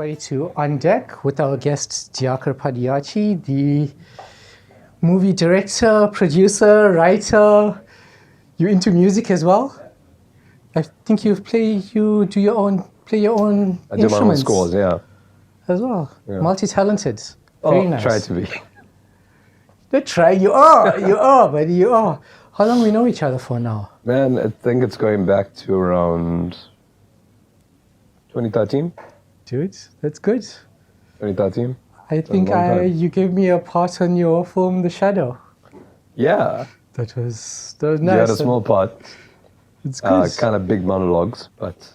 everybody to On Deck with our guest Dayakar Padayachee, the movie director, producer, writer. You into music as well? I think you play your own instruments. I do my own scores, yeah. As well. Yeah. Multi-talented. Very nice. Try to be. Don't try, you are, buddy, you are. How long we know each other for now? Man, I think it's going back to around 2013. Dude, that's good. 2013. I think you gave me a part on your film, The Shadow. Yeah. That was nice. You had a small part. It's good. Kind of big monologues, but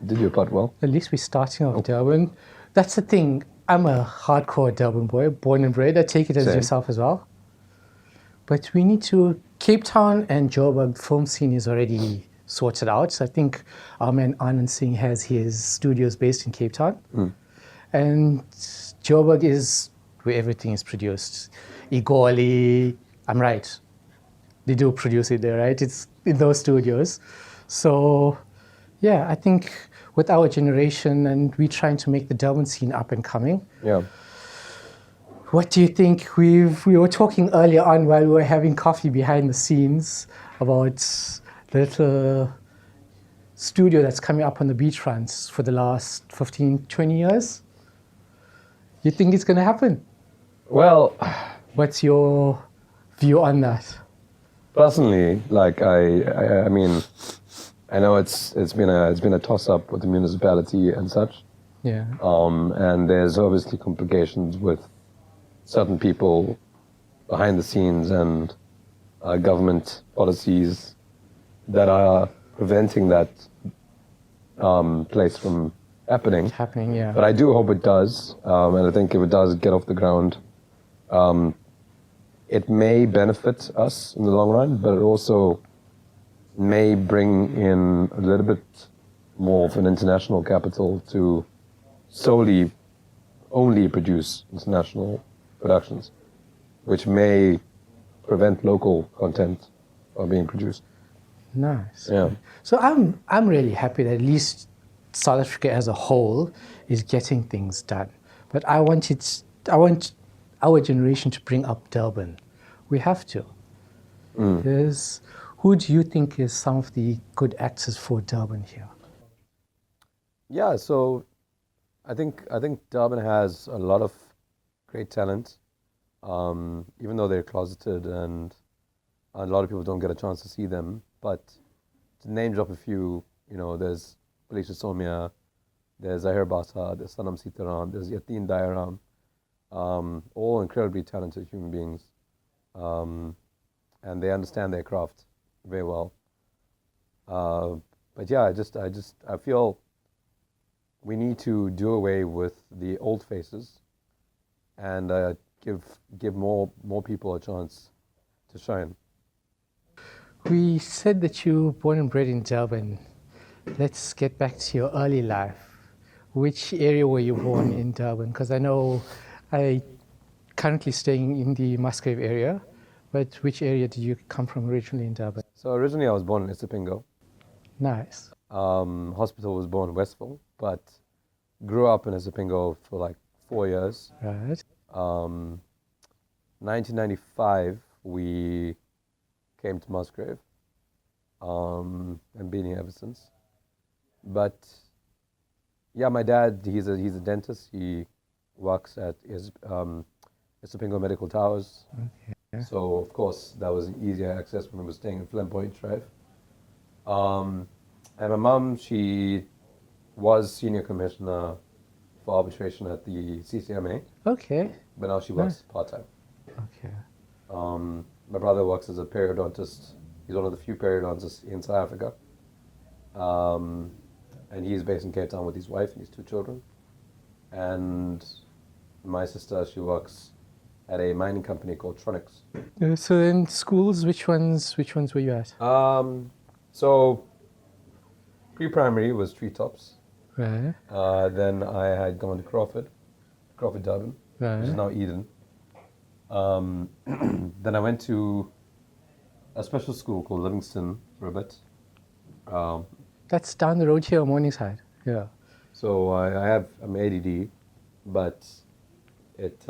you did your part well. At least we're starting off Durban. That's the thing. I'm a hardcore Durban boy, born and bred. I take it as yourself as well. But we need to... Cape Town and Joburg film scene is already sorted out. So I think our man Anand Singh has his studios based in Cape Town. And Joburg is where everything is produced. Igoli, I'm right. They do produce it there, right? It's in those studios. So, yeah, I think with our generation and we trying to make the Durban scene up and coming. Yeah. What do you think? We were talking earlier on while we were having coffee behind the scenes about the little studio that's coming up on the beachfronts for the last 15, 20 years. You think it's going to happen? Well, what's your view on that? Personally, like I mean, I know it's been a toss up with the municipality and such. Yeah. And there's obviously complications with certain people behind the scenes and government policies that are preventing that place from happening. Happening, yeah. But I do hope it does, and I think if it does get off the ground, it may benefit us in the long run, but it also may bring in a little bit more of an international capital to only produce international productions, which may prevent local content from being produced. Nice. Yeah. So I'm really happy that at least South Africa as a whole is getting things done. But I want our generation to bring up Durban. We have to. Who do you think is some of the good actors for Durban here? Yeah, so I think Durban has a lot of great talent, even though they're closeted and a lot of people don't get a chance to see them. But to name drop a few, there's Felicia Somia, there's Zahir Bata, there's Sanam Sitaram, there's Yatin Dayaram, all incredibly talented human beings, and they understand their craft very well. But yeah, I feel we need to do away with the old faces and give more people a chance to shine. We said that you were born and bred in Durban. Let's get back to your early life. Which area were you born in Durban? Because I know I currently staying in the Musgrave area, but which area did you come from originally in Durban? So originally I was born in Isipingo. Nice. Hospital was born in Westville, but grew up in Isipingo for like 4 years. Right. 1995, we came to Musgrave, and been here ever since. But yeah, my dad, he's a dentist. He works at Isipingo Medical Towers. Okay. So of course that was easier access when we were staying in Flamboyant Drive. And my mom, she was senior commissioner for arbitration at the CCMA. Okay. But now she works part-time. Okay. My brother works as a periodontist. He's one of the few periodontists in South Africa. And he's based in Cape Town with his wife and his 2 children. And my sister, she works at a mining company called Tronics. So in schools, which ones were you at? So pre-primary was Treetops. Right. Then I had gone to Crawford Durban, Right. which is now Eden. Then I went to a special school called Livingston for a bit. That's down the road here on Morningside. Yeah. So I'm ADD, but it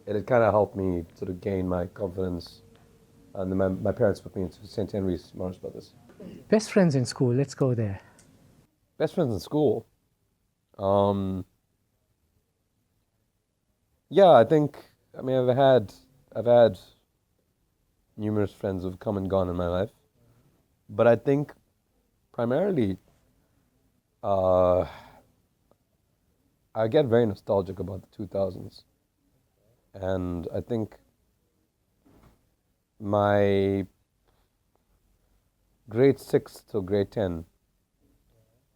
it kind of helped me sort of gain my confidence. And then my parents put me into St. Henry's Morris Brothers. Best friends in school. Let's go there. Best friends in school. Um, yeah, I mean I've had numerous friends who've come and gone in my life, but I think primarily uh, I get very nostalgic about the 2000s, and I think my grade 6 to grade 10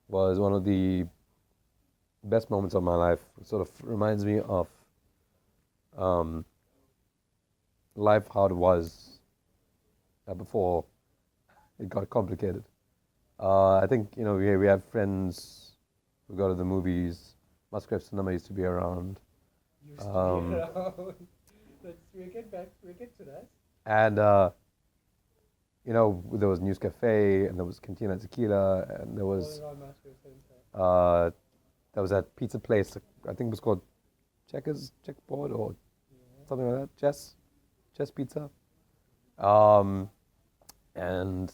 was one of the best moments of my life. It sort of reminds me of um, life how it was before it got complicated. I think we have friends who go to the movies. Musgrave Cinema used to be around. Around. We'll get to that. And there was News Cafe, and there was Cantina Tequila, and there was there was that pizza place. I think it was called Checkerboard or something like that. Chess Pizza. And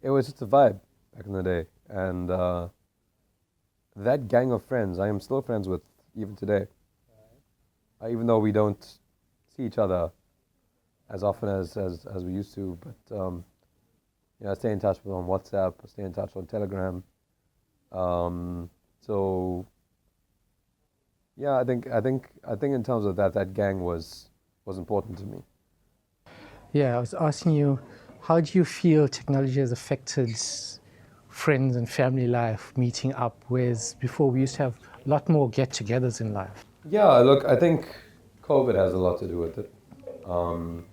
it was just a vibe back in the day. And that gang of friends, I am still friends with even today. Even though we don't see each other as often as we used to, but I stay in touch with on WhatsApp, I stay in touch on Telegram. So yeah, I think in terms of that gang was important to me. Yeah, I was asking you, how do you feel technology has affected friends and family life, meeting up, whereas before we used to have a lot more get-togethers in life? Yeah, look, I think COVID has a lot to do with it.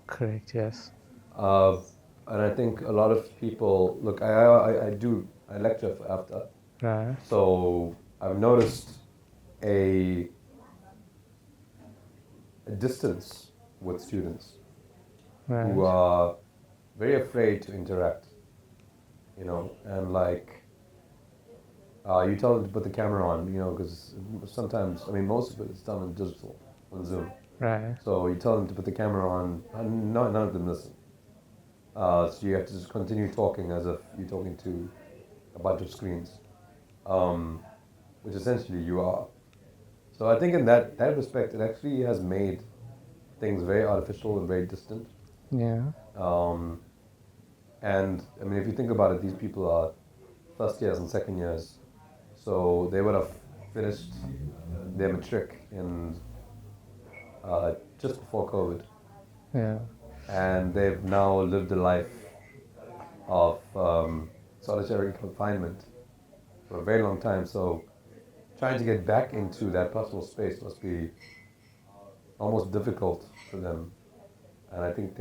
Correct, yes. And I think a lot of people, look, I lecture for after. Right. So I've noticed a distance with students who Right. are very afraid to interact, and like you tell them to put the camera on, because sometimes, I mean, most of it is done on digital, on Zoom. Right. So you tell them to put the camera on, and none of them listen. So you have to just continue talking as if you're talking to a bunch of screens, which essentially you are. So I think in that respect, it actually has made things very artificial and very distant. Yeah. And I mean, if you think about it, these people are first years and second years, so they would have finished their matric in just before COVID, Yeah. and they've now lived a life of solitary confinement for a very long time. So trying to get back into that personal space must be almost difficult for them. And I think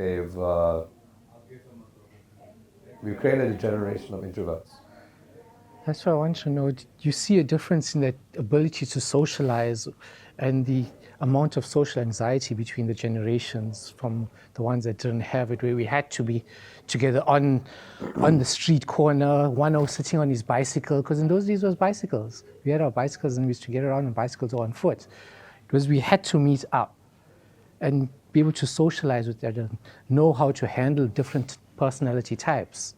we've created a generation of introverts. That's what I want to know. Do you see a difference in that ability to socialize and the amount of social anxiety between the generations, from the ones that didn't have it, where we had to be together on the street corner, one was sitting on his bicycle, because in those days it was bicycles. We had our bicycles and we used to get around on bicycles or on foot. It was, we had to meet up and be able to socialize with each other, know how to handle different personality types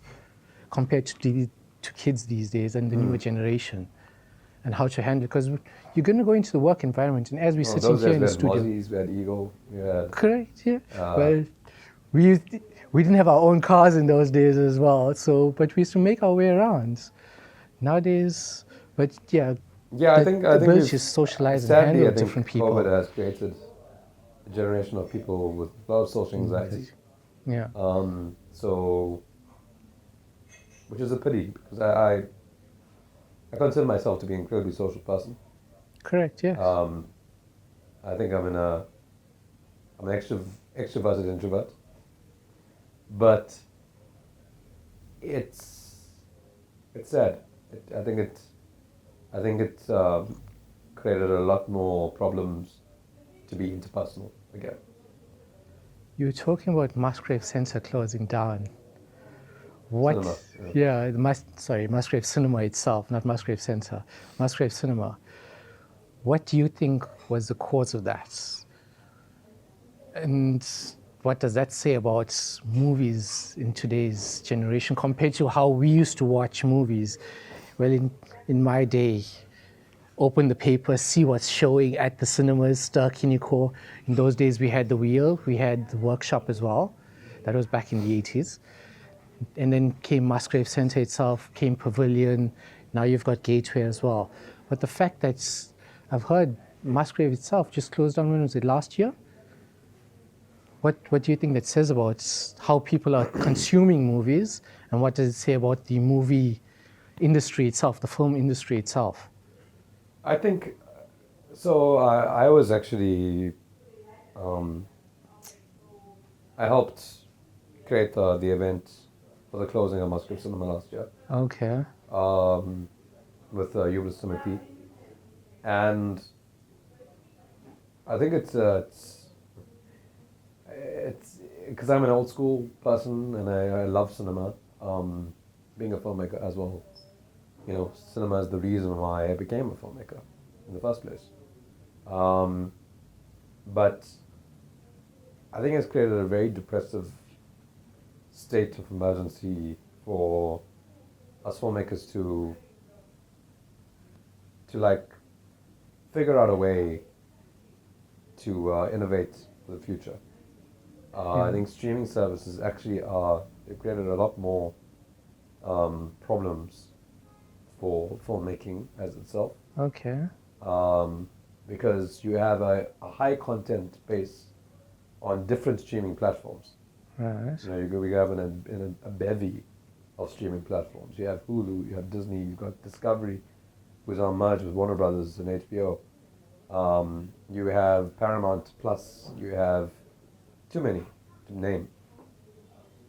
compared to kids these days and the newer generation, and how to handle, because you're going to go into the work environment, and as we're sitting here in the studio, we had Eagle, we had correct, yeah. Well, we didn't have our own cars in those days as well, so but we used to make our way around. Nowadays, but yeah, I think the ability to socialize and sadly, handle I think different people. COVID has created a generation of people with a lot of social anxiety. Yeah. So, which is a pity, because I consider myself to be an incredibly social person. Correct. Yes. I think I'm an extroverted introvert, but it's sad. I think it created a lot more problems to be interpersonal again. You were talking about Musgrave Centre closing down. What? Cinema. Yeah, Musgrave Cinema itself, not Musgrave Center. Musgrave Cinema. What do you think was the cause of that? And what does that say about movies in today's generation compared to how we used to watch movies? Well, in my day, open the paper, see what's showing at the cinemas, stir kiniko. In those days, we had the wheel, we had the workshop as well. That was back in the 80s. And then came Musgrave Center itself, came Pavilion. Now you've got Gateway as well. But the fact that I've heard Musgrave itself just closed down, when was it, last year? What do you think that says about how people are consuming movies, and what does it say about the movie industry itself, the film industry itself? I think so. I was actually I helped create the event for the closing of Musgrave Cinema last year. Okay. With Hubris Timothy, and I think it's because I'm an old school person and I love cinema. Being a filmmaker as well, you know, cinema is the reason why I became a filmmaker in the first place. But I think it's created a very depressive state of emergency for us filmmakers to like figure out a way to innovate for the future. I think streaming services actually they've created a lot more problems for filmmaking as itself. Okay. Because you have a high content base on different streaming platforms. Right. You know, we have in a bevy of streaming platforms. You have Hulu, you have Disney, you've got Discovery, who's on merge with Warner Brothers and HBO. You have Paramount Plus, you have too many to name.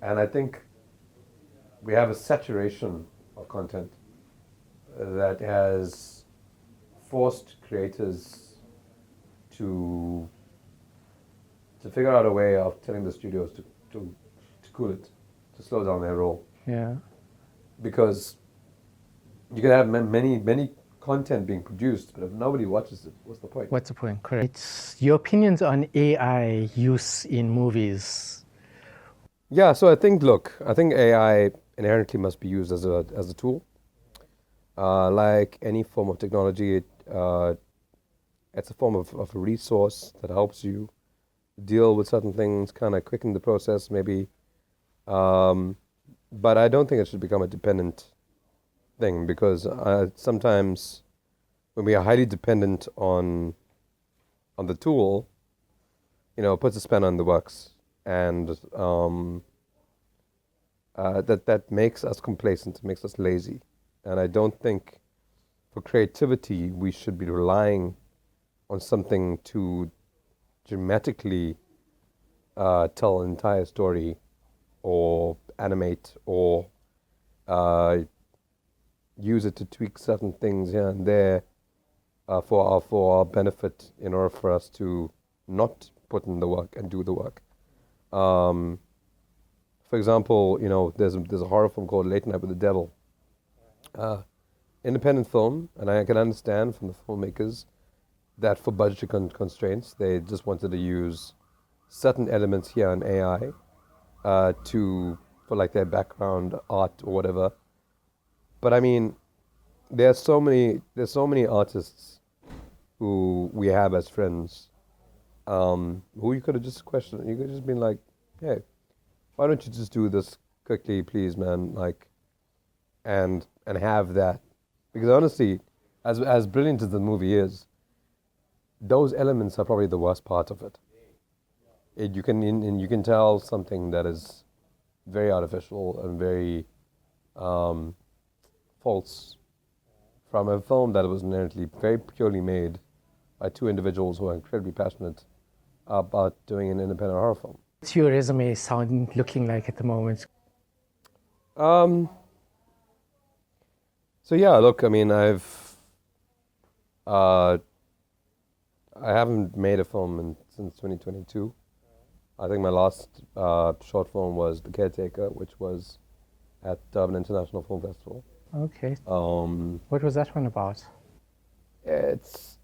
And I think we have a saturation of content that has forced creators to figure out a way of telling the studios to cool it, to slow down their roll. Yeah. Because you can have many content being produced, but if nobody watches it, what's the point? What's the point? Correct. It's your opinions on AI use in movies. Yeah, so I think AI inherently must be used as a tool. Like any form of technology, it's a form of a resource that helps you deal with certain things, kind of quicken the process maybe. But I don't think it should become a dependent thing, because sometimes when we are highly dependent on the tool, you know, it puts a span on the works, and that makes us complacent, makes us lazy. And I don't think for creativity we should be relying on something to dramatically tell an entire story, or animate, or use it to tweak certain things here and there for our benefit, in order for us to not put in the work and do the work. For example, you know, there's a horror film called Late Night with the Devil. Independent film, and I can understand from the filmmakers that for budgetary constraints, they just wanted to use certain elements here in AI for like their background art or whatever. But I mean, there's so many artists who we have as friends, who you could have just questioned. You could have just been like, hey, why don't you just do this quickly, please, man? Like, and have that. Because honestly, as brilliant as the movie is, those elements are probably the worst part of it. You can tell something that is very artificial and very false from a film that was inherently very purely made by two individuals who are incredibly passionate about doing an independent horror film. What's your resume looking like at the moment? So yeah, look, I mean, I haven't made a film since 2022. I think my last short film was The Caretaker, which was at Durban International Film Festival. Okay. Um, What was that one about? it's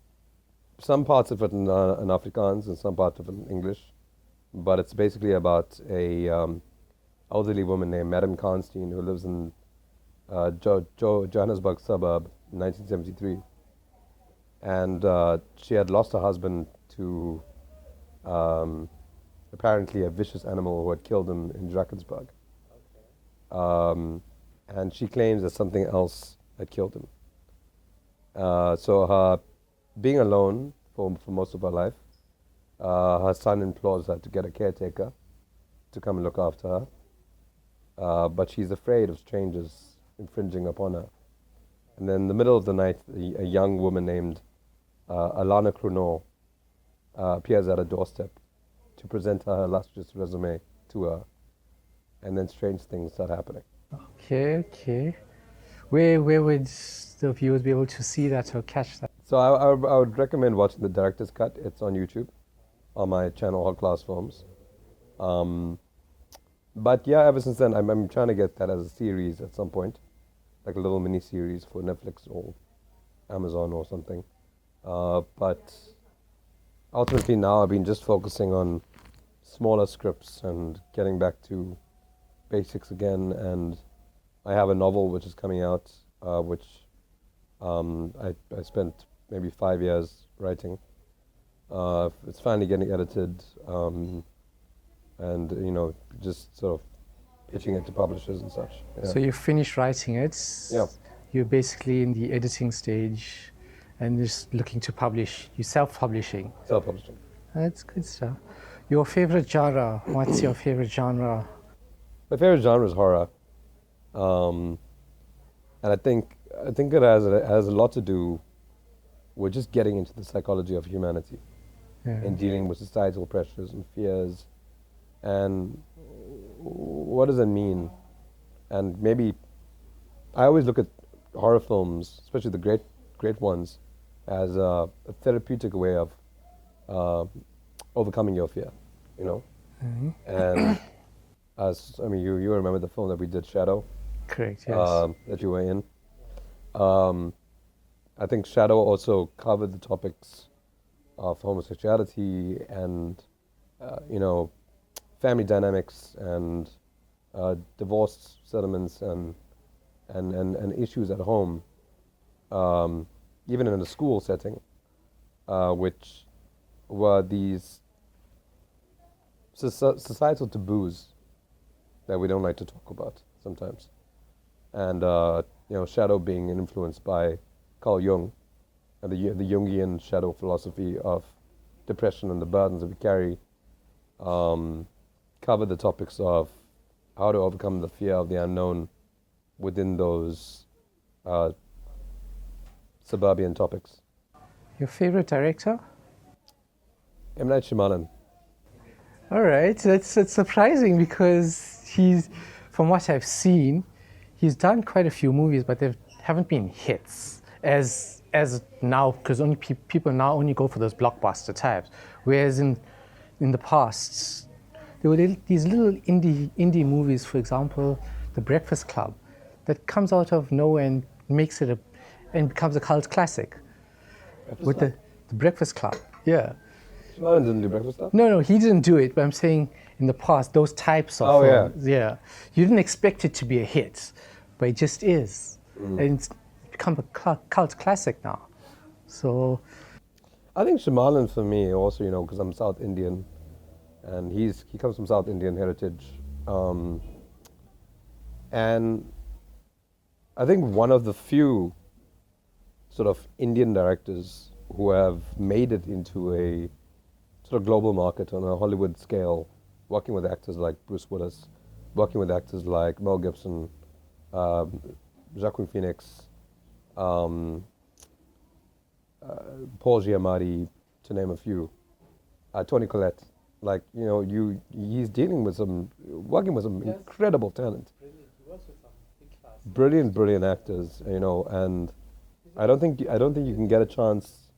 some parts of it in Afrikaans and some parts of it in English, but it's basically about a elderly woman named Madame Karnstein who lives in Johannesburg suburb in 1973. And she had lost her husband to apparently a vicious animal who had killed him in Drakensberg. And she claims that something else had killed him. So her being alone for most of her life, her son implores her to get a caretaker to come and look after her. But she's afraid of strangers infringing upon her. And then in the middle of the night, a young woman named Alana Kruno appears at her doorstep to present her illustrious resume to her. And then strange things start happening. Okay. Where would the viewers be able to see that or catch that? So I would recommend watching the director's cut. It's on YouTube, on my channel, Hot Class Films. But yeah, ever since then, I'm trying to get that as a series at some point, like a little mini series for Netflix or Amazon or something. But ultimately now I've been just focusing on smaller scripts and getting back to basics again. And I have a novel which is coming out, which I spent maybe 5 years writing. It's finally getting edited, and just sort of pitching it to publishers and such. Yeah. So you finished writing it. Yeah. You're basically in the editing stage, and just looking to publish. You're self-publishing. Self-publishing. That's good stuff. Your favorite genre? What's your favorite genre? My favorite genre is horror, and I think it has a lot to do with just getting into the psychology of humanity and dealing with societal pressures and fears, and what does it mean? And maybe I always look at horror films, especially the great ones, as a therapeutic way of overcoming your fear, Mm-hmm. And you remember the film that we did, Shadow? Correct, yes. That you were in. I think Shadow also covered the topics of homosexuality and, family dynamics and divorce settlements and issues at home, even in a school setting, which were these societal taboos that we don't like to talk about sometimes. And, Shadow being influenced by Carl Jung and the Jungian shadow philosophy of depression and the burdens that we carry, cover the topics of how to overcome the fear of the unknown within those suburban topics. Your favorite director? M. Night Shyamalan. All right, that's surprising because from what I've seen, he's done quite a few movies, but they haven't been hits as now, because only people now only go for those blockbuster types. Whereas in the past, there were these little indie movies, for example, The Breakfast Club, that comes out of nowhere and makes it and becomes a cult classic. With the Breakfast Club, yeah. Shyamalan didn't do Breakfast Club? No, he didn't do it, but I'm saying in the past, those types of films, yeah. You didn't expect it to be a hit, but it just is. And it's become a cult classic now. So I think Shyamalan for me also, because I'm South Indian, and he comes from South Indian heritage. And I think one of the few sort of Indian directors who have made it into a sort of global market on a Hollywood scale, working with actors like Bruce Willis, working with actors like Mel Gibson, Joaquin Phoenix, Paul Giamatti, to name a few, Toni Collette. Like, he's working with some incredible talent. Brilliant actors, and I don't think you can get a chance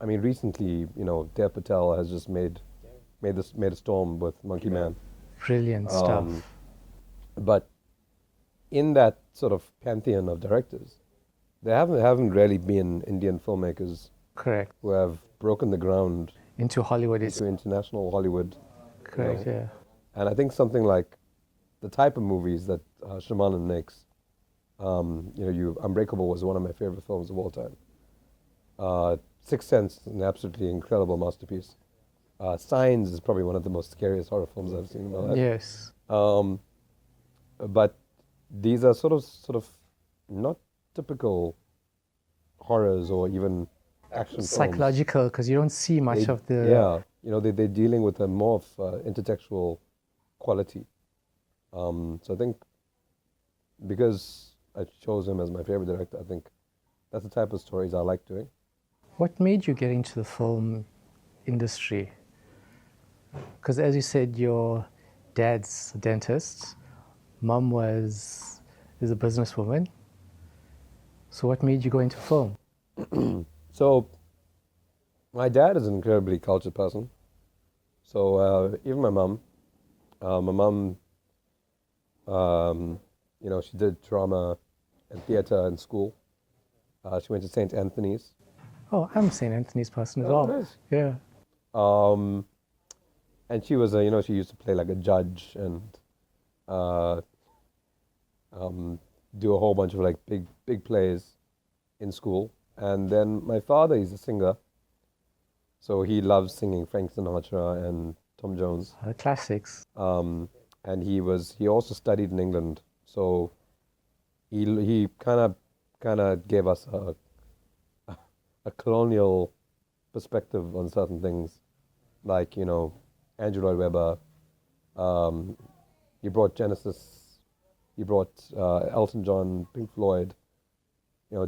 recently, Dev Patel has just made a storm with Monkey Man. Brilliant stuff. But in that sort of pantheon of directors, there haven't really been Indian filmmakers Correct. who have broken the ground Into Hollywood. into international Hollywood. Correct, yeah. And I think something like the type of movies that Shrimanan makes, Unbreakable was one of my favorite films of all time. Sixth Sense is an absolutely incredible masterpiece. Signs is probably one of the most scariest horror films I've seen in my life. Yes. But these are sort of not typical horrors or even action Psychological, because you don't see much films. of the... Yeah, they're dealing with a more of intertextual quality. So I think because I chose him as my favorite director, I think that's the type of stories I like doing. What made you get into the film industry? Because as you said, your dad's a dentist, mum is a businesswoman. So what made you go into film? So my dad is an incredibly cultured person. So even my mum, she did drama and theater in school. She went to St. Anthony's. Oh, I'm a St. Anthony's person as Oh, well. nice. Yeah. And she was, she used to play like a judge and do a whole bunch of like big plays in school. And then my father, he's a singer, so he loves singing Frank Sinatra and Tom Jones. Classics. And he also studied in England, so he kind of gave us a colonial perspective on certain things, like Andrew Lloyd Webber. He brought Genesis. He brought Elton John, Pink Floyd,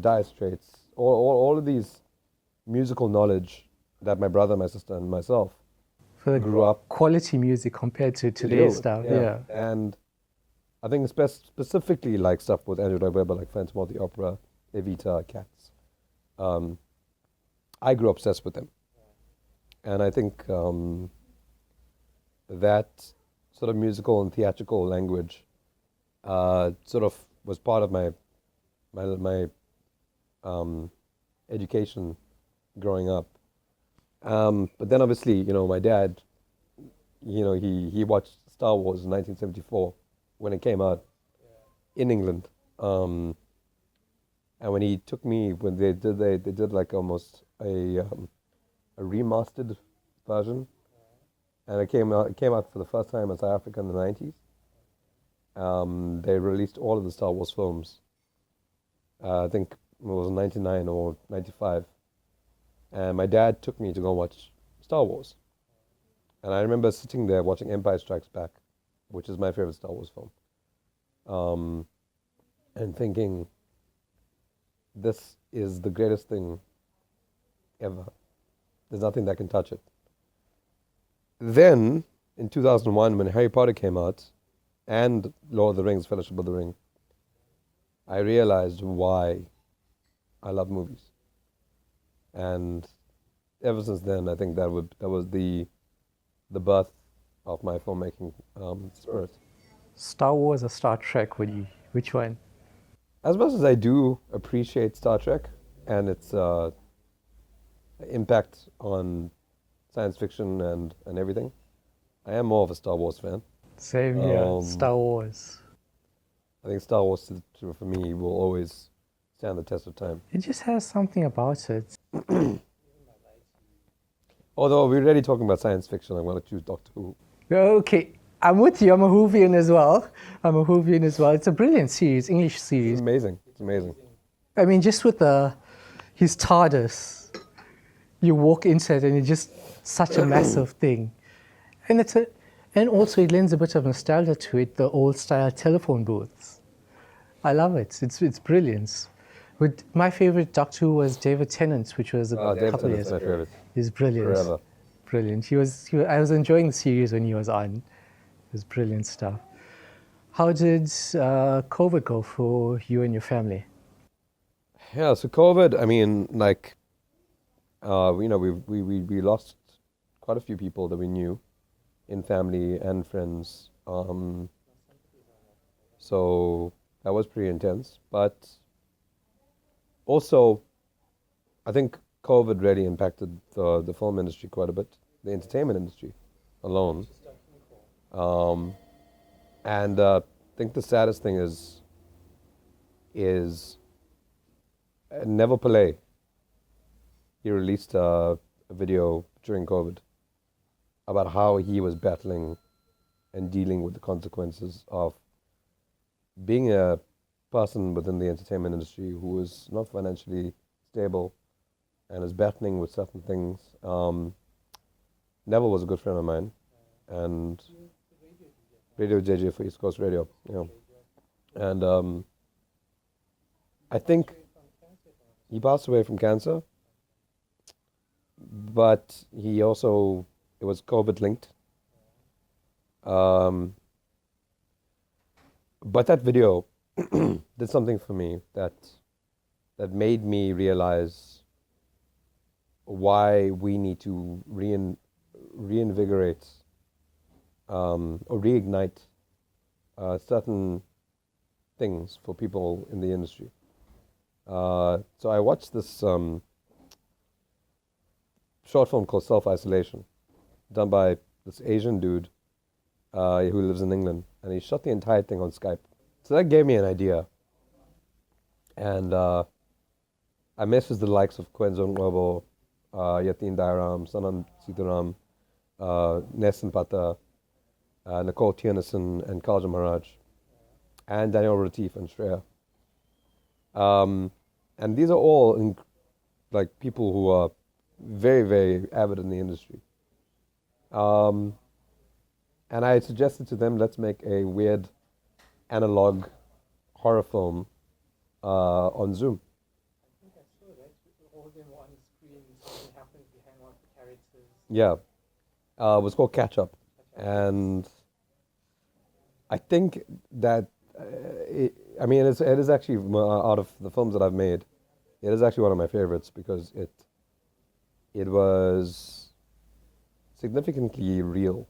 Dire Straits. All of these musical knowledge that my brother, my sister, and myself For the grew up. quality music compared to today's stuff. Yeah. And I think specifically like stuff with Andrew Lloyd Webber, like Phantom of the Opera, Evita, Cats. I grew obsessed with them. And I think that sort of musical and theatrical language sort of was part of my education growing up. But then obviously, my dad, he watched Star Wars in 1974 when it came out in England. And when he took me, when they did like almost a remastered version, and it came out for the first time in South Africa in the 90s. They released all of the Star Wars films. I think it was 99 or 95. And my dad took me to go watch Star Wars. And I remember sitting there watching Empire Strikes Back, which is my favorite Star Wars film, and thinking, this is the greatest thing ever. There's nothing that can touch it. Then, in 2001, when Harry Potter came out, and Lord of the Rings, Fellowship of the Ring, I realized why I love movies. And ever since then, I think that was the birth of my filmmaking spirit. Star Wars or Star Trek? Which one? As much as I do appreciate Star Trek and its impact on science fiction and everything, I am more of a Star Wars fan. Same here. Star Wars. I think Star Wars, for me, will always stand the test of time. It just has something about it. Although we're already talking about science fiction, I'm going to choose Doctor Who. Okay, I'm with you. I'm a Whovian as well. It's a brilliant series, English series. It's amazing. It's amazing. I mean, just with his TARDIS, you walk into it and it's just such a massive thing. And also it lends a bit of nostalgia to it, the old style telephone booths. I love it. It's brilliant. My favorite Doctor Who was David Tennant, which was a couple of years ago. My favorite. He's brilliant. Forever. Brilliant. I was enjoying the series when he was on. It was brilliant stuff. How did COVID go for you and your family? Yeah, so COVID, I mean, like, we lost quite a few people that we knew in family and friends. So that was pretty intense. But also, I think COVID really impacted the film industry quite a bit, the entertainment industry alone. Um, and I think the saddest thing is Never Pillay. He released a video during COVID about how he was battling and dealing with the consequences of being a person within the entertainment industry who is not financially stable and is battling with certain things. Neville was a good friend of mine, and Radio JJ for East Coast Radio, and I think he passed away from cancer, but he also, it was COVID linked. But that video did something for me that made me realize why we need to reinvigorate or reignite certain things for people in the industry. So I watched this short film called Self-Isolation, done by this Asian dude who lives in England, and he shot the entire thing on Skype. So that gave me an idea, and I messaged the likes of Kwenzon Ngobo, Yatin Dairam, Sanam Sitaram, Nesson Pata, Nicole Tiernason, and Kalja Maharaj, and Daniel Retief and Shreya. And these are all like people who are very, very avid in the industry. And I suggested to them, let's make a weird analog horror film on Zoom. I think I saw that. All of them were on the screen, something happens behind one of the characters. Yeah. It was called Catch Up. And I think that, it is actually, out of the films that I've made, it is actually one of my favorites because it was significantly real.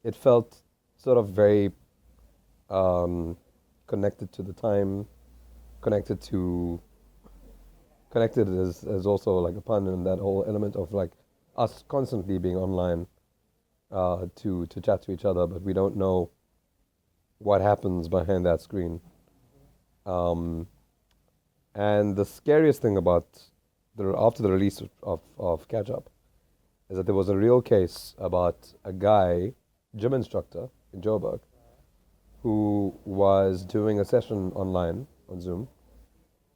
It felt sort of very connected to the time, connected as also like a pun in that whole element of like us constantly being online to chat to each other, but we don't know what happens behind that screen. And the scariest thing about after the release of Catch Up is that there was a real case about a guy, gym instructor in Joburg, who was doing a session online on Zoom,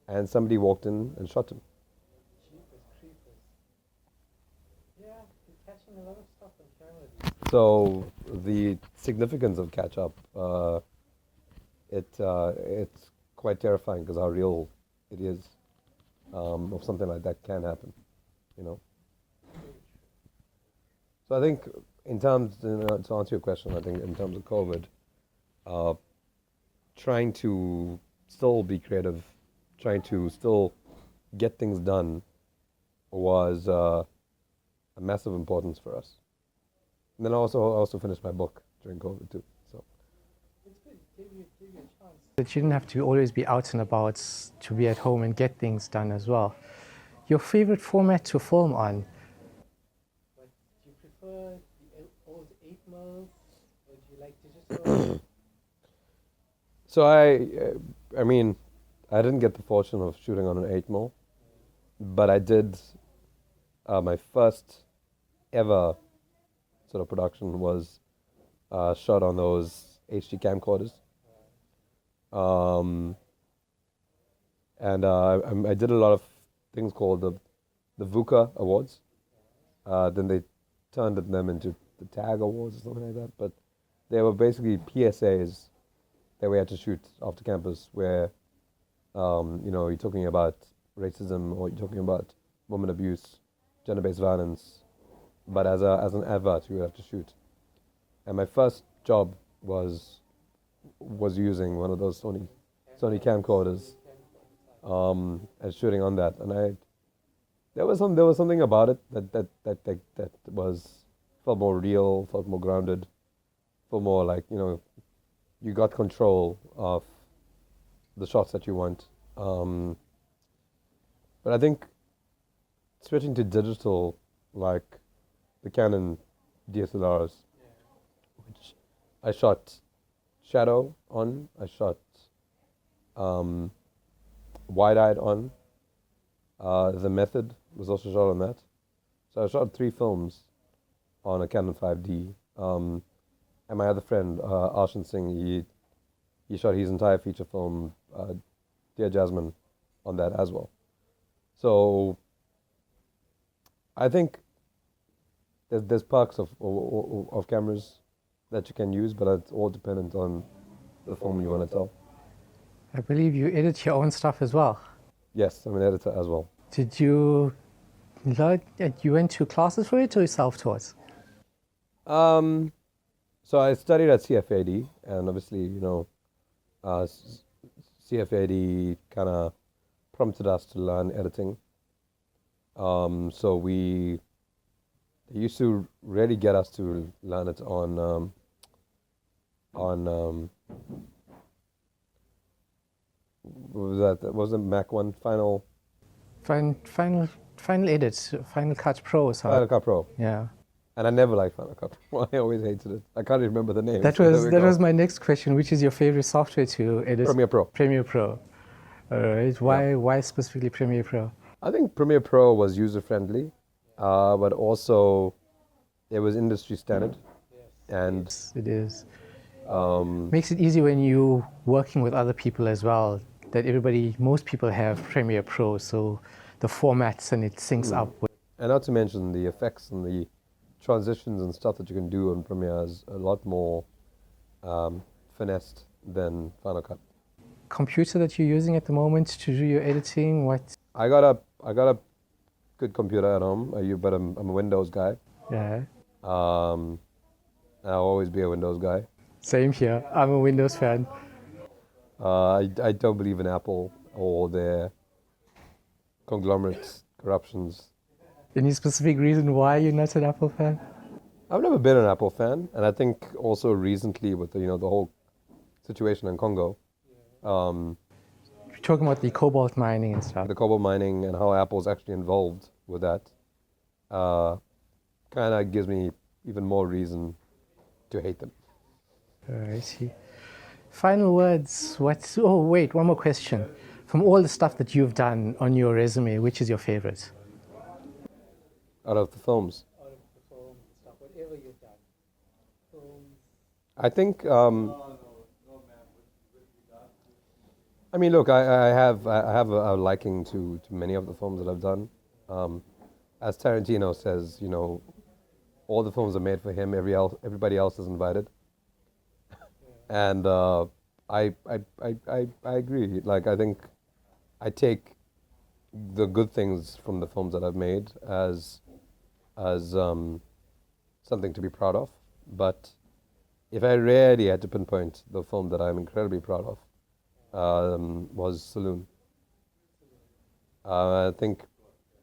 and somebody walked in and shot him. Jeepers creepers. Yeah, you're catching a lot of stuff on camera these days. So the significance of Catch Up, it's quite terrifying because how real it is of something like that can happen, So I think in terms, to answer your question, I think in terms of COVID, trying to still be creative, trying to still get things done was a massive importance for us. And then I also finished my book during COVID too. So It's good. Give you a chance. That you didn't have to always be out and about to be at home and get things done as well. Your favorite format to film on? But do you prefer the old 8mm, or do you like digital? So I didn't get the fortune of shooting on an 8mm, but I did. My first ever sort of production was shot on those HD camcorders. And I did a lot of things called the VUCA Awards. Then they turned them into the TAG Awards or something like that. But they were basically PSAs that we had to shoot after campus where, you're talking about racism or you're talking about women abuse, gender-based violence, but as an advert you would have to shoot. And my first job was using one of those Sony camcorders and shooting on that. And there was something about it that felt more real, felt more grounded, felt more like you got control of the shots that you want. But I think switching to digital, like the Canon DSLRs, which I shot shadow on, I shot wide-eyed on. The Method was also shot on that. So I shot 3 films on a Canon 5D. And my other friend, Arshan Singh, he shot his entire feature film, Dear Jasmine, on that as well. So I think there's perks of cameras that you can use, but it's all dependent on the film you want to tell. I believe you edit your own stuff as well. Yes, I'm an editor as well. Did you learn? You went to classes for it or self-taught? So I studied at CFAD, and obviously, CFAD kind of prompted us to learn editing. So they used to really get us to learn it on what was that? What was the Mac one? Final Edit, Final Cut Pro or something. Final Cut Pro. Yeah. And I never liked Final Cut Pro. I always hated it. I can't even remember the name. That was my next question. Which is your favorite software to edit? Premiere Pro. Premiere Pro. All right. Why specifically Premiere Pro? I think Premiere Pro was user-friendly, but also it was industry standard. And it is. Makes it easy when you're working with other people as well, that most people have Premiere Pro, so the formats and it syncs up with. And not to mention the effects and the transitions and stuff that you can do on Premiere is a lot more finessed than Final Cut. Computer that you're using at the moment to do your editing, what? I got a good computer at home, but I'm a Windows guy. Yeah. I'll always be a Windows guy. Same here. I'm a Windows fan. I don't believe in Apple or their conglomerates, corruptions. Any specific reason why you're not an Apple fan? I've never been an Apple fan, and I think also recently with the whole situation in Congo. You're talking about the cobalt mining and stuff. The cobalt mining and how Apple's actually involved with that kind of gives me even more reason to hate them. I see. Final words. Wait, one more question. From all the stuff that you've done on your resume, which is your favorite? Out of the films? Out of the film stuff, whatever you've done. Films. I think. I mean, look, I have a liking to many of the films that I've done. As Tarantino says, all the films are made for him. Everybody else is invited. And I agree. Like, I think I take the good things from the films that I've made as something to be proud of. But if I really had to pinpoint the film that I'm incredibly proud of, was Saloon. I think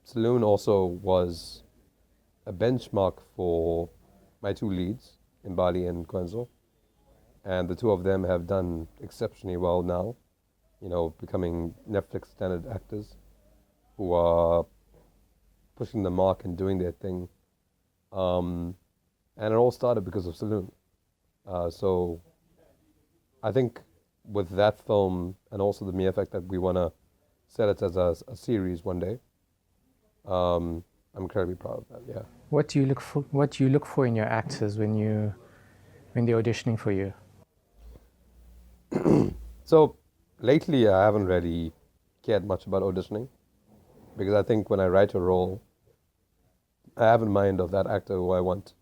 Saloon also was a benchmark for my 2 leads, Mbali and Kwenzo. And the 2 of them have done exceptionally well now, becoming Netflix standard actors who are pushing the mark and doing their thing. And it all started because of Saloon. So I think with that film and also the mere fact that we want to sell it as a series one day, I'm incredibly proud of that. Yeah. What do you look for in your actors when they're auditioning for you? So lately, I haven't really cared much about auditioning because I think when I write a role, I have in mind of that actor who I want.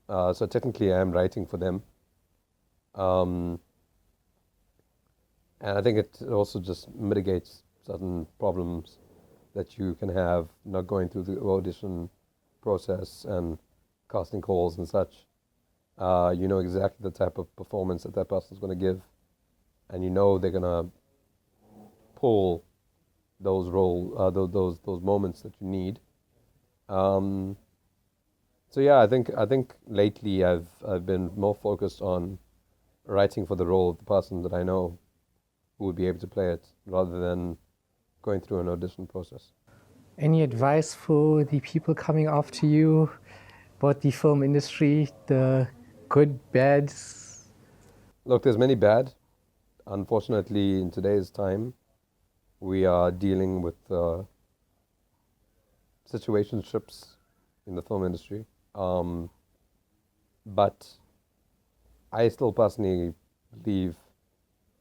So technically, I am writing for them. And I think it also just mitigates certain problems that you can have not going through the audition process and casting calls and such. You know exactly the type of performance that person's going to give, and they're going to pull those those moments that you need. So yeah, I think lately I've been more focused on writing for the role of the person that I know who would be able to play it, rather than going through an audition process. Any advice for the people coming after you about the film industry, the good, bad? Look, there's many bad. Unfortunately, in today's time, we are dealing with situationships in the film industry. But I still personally believe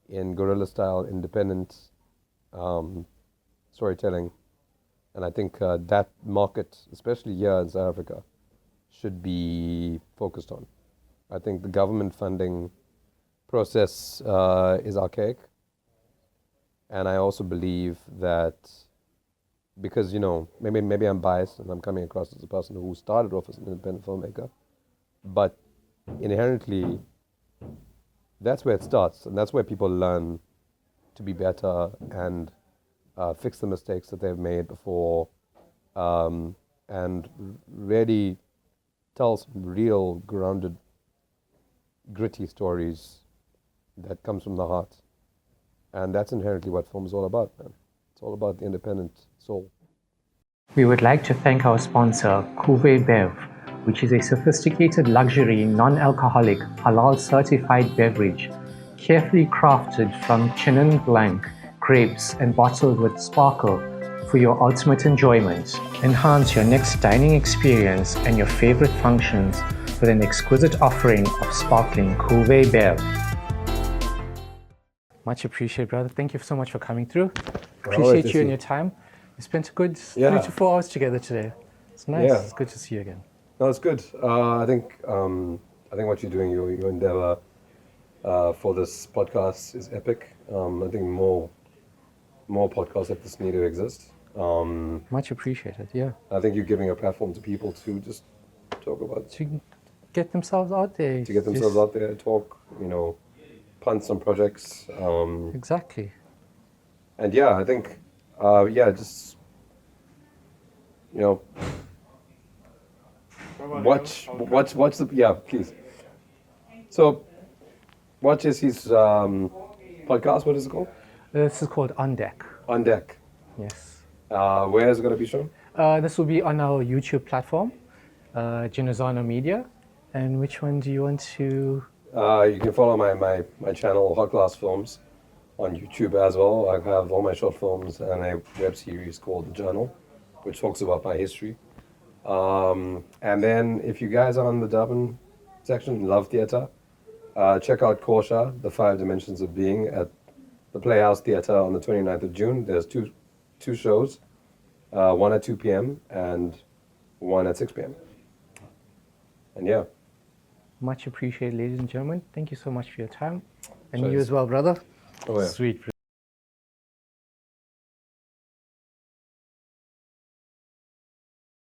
in guerrilla style, independent storytelling. And I think that market, especially here in South Africa, should be focused on. I think the government funding process is archaic. And I also believe that because, maybe I'm biased and I'm coming across as a person who started off as an independent filmmaker, but inherently, that's where it starts, and that's where people learn to be better and fix the mistakes that they've made before, and really tell some real grounded, gritty stories that comes from the heart. And that's inherently what film is all about, man. It's all about the independent soul. We would like to thank our sponsor, Cuvée Bev, which is a sophisticated luxury, non-alcoholic, halal-certified beverage, carefully crafted from Chenin Blanc grapes and bottled with sparkle for your ultimate enjoyment. Enhance your next dining experience and your favorite functions with an exquisite offering of sparkling Cuvée Bev. Much appreciated, brother. Thank you so much for coming through. Appreciate you and your time. We spent a good 3 to 4 hours together today. It's nice. Yeah. It's good to see you again. No, it's good. I think what you're doing, your endeavor for this podcast is epic. I think more podcasts like this need to exist. Much appreciated. Yeah. I think you're giving a platform to people to just talk about, to get themselves out there. To get themselves out there, talk. Punt some projects. Exactly. And yeah, I think just watch the please. So watch his podcast. What is it called? This is called On Deck. On Deck. Yes. Where is it going to be shown? This will be on our YouTube platform, Genozano Media. And which one do you want to? You can follow my channel, Hot Glass Films, on YouTube as well. I have all my short films and a web series called The Journal, which talks about my history. And then if you guys are on the Durban section, love theatre, check out Korsha, The 5 Dimensions of Being, at the Playhouse Theatre on the 29th of June. There's two shows, one at 2 p.m. and one at 6 p.m. And yeah. Much appreciated, ladies and gentlemen. Thank you so much for your time. And you as well, brother. Oh, yeah. Sweet.